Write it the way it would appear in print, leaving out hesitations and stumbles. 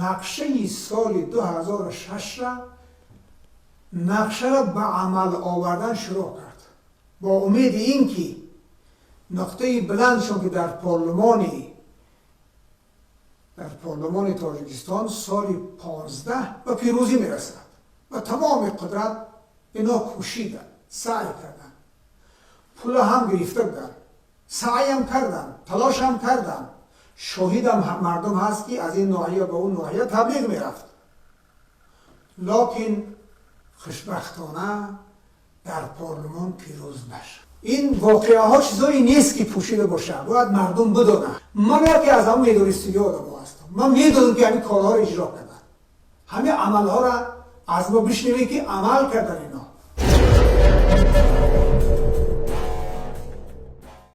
نقشه سال 2006 را نقشه را به عمل آوردن شروع کرد با امید اینکه نقطه بلندشون که در پارلمان تاجیکستان سال 15 به پیروزی میرسد و تمام قدرت اینا کوشیدن، سعی کردن، پول هم گرفته بودن، سعی هم کردن، تلاش هم کردن. شاهد هم مردم هست که از این ناحیه به اون ناحیه تبلیغ میرفت، لکن خوشبختانه در پارلمان پیروز نشد. این واقعه ها چیزایی نیست که پوشیده باشه، باید مردم بدونن. من که از همون میدون استودیو آدم هستم، من میدونم که همین کارها را اجرا کردن، همین عملها را از ما بشنوید که عمل کردن.